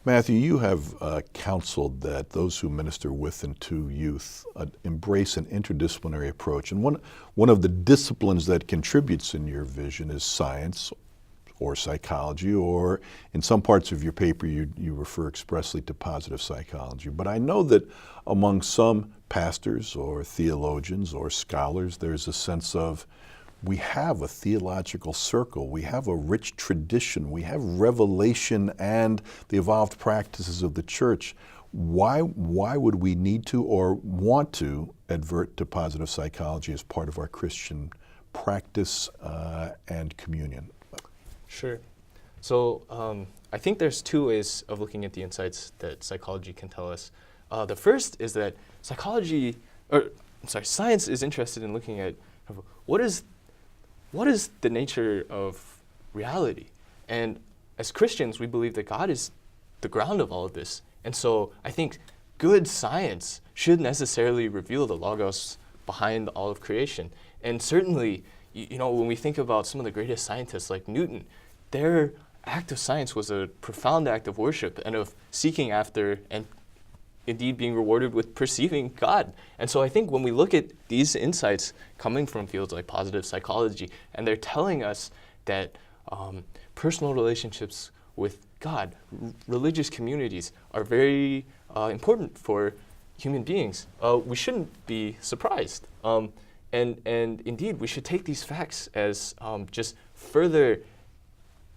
Matthew, you have counseled that those who minister with and to youth embrace an interdisciplinary approach. And one of the disciplines that contributes in your vision is science or psychology, or in some parts of your paper you refer expressly to positive psychology. But I know that among some pastors or theologians or scholars, there's a sense of, we have a theological circle, we have a rich tradition, we have revelation and the evolved practices of the church. Why would we need to or want to advert to positive psychology as part of our Christian practice and communion? Sure. So I think there's two ways of looking at the insights that psychology can tell us. The first is that science is interested in looking at what is the nature of reality. And as Christians, we believe that God is the ground of all of this. And so I think good science should necessarily reveal the logos behind all of creation. And certainly, when we think about some of the greatest scientists like Newton, their act of science was a profound act of worship and of seeking after and indeed being rewarded with perceiving God. And so I think when we look at these insights coming from fields like positive psychology, and they're telling us that personal relationships with God, religious communities are very important for human beings, we shouldn't be surprised. And indeed, we should take these facts as just further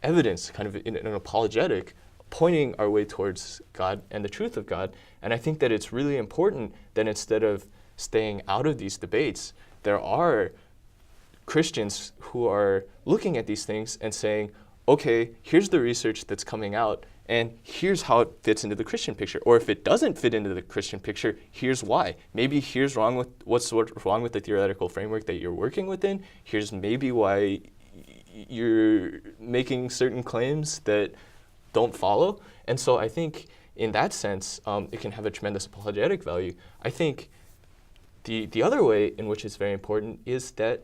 evidence, kind of in an apologetic, pointing our way towards God and the truth of God. And I think that it's really important that instead of staying out of these debates, there are Christians who are looking at these things and saying, okay, here's the research that's coming out, and here's how it fits into the Christian picture. Or if it doesn't fit into the Christian picture, here's why. Maybe here's what's wrong with the theoretical framework that you're working within. Here's maybe why you're making certain claims that don't follow. And so I think in that sense, it can have a tremendous apologetic value. I think the other way in which it's very important is that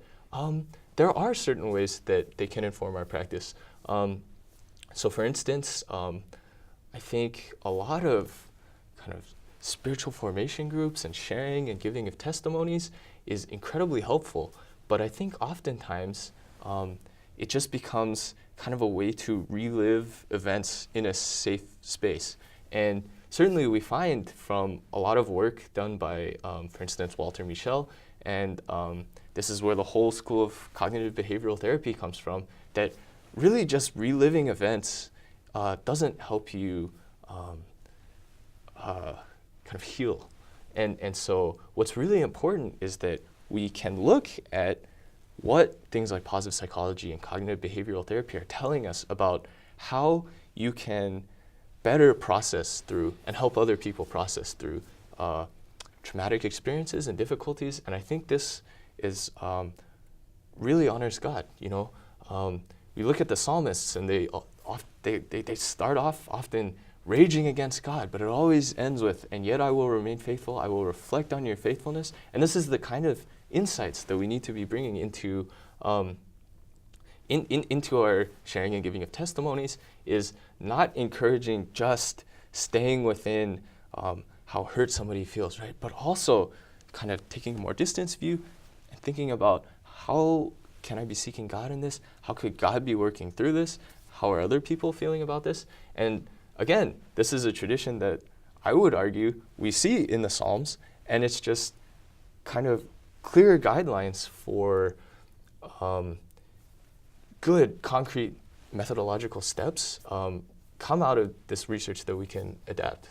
there are certain ways that they can inform our practice. So for instance, I think a lot of kind of spiritual formation groups and sharing and giving of testimonies is incredibly helpful. But I think oftentimes it just becomes kind of a way to relive events in a safe space. And certainly we find from a lot of work done by, for instance, Walter Mischel, and this is where the whole school of cognitive behavioral therapy comes from, that really just reliving events doesn't help you kind of heal. And so what's really important is that we can look at what things like positive psychology and cognitive behavioral therapy are telling us about how you can better process through and help other people process through traumatic experiences and difficulties. And I think this is really honors God. You look at the psalmists, and they start off often raging against God, but it always ends with, and yet I will remain faithful, I will reflect on your faithfulness. And this is the kind of insights that we need to be bringing into into our sharing and giving of testimonies, is not encouraging just staying within how hurt somebody feels, right? But also kind of taking a more distance view and thinking about, how can I be seeking God in this? How could God be working through this? How are other people feeling about this? And again, this is a tradition that I would argue we see in the Psalms, and it's just kind of clear guidelines for good, concrete methodological steps come out of this research that we can adapt.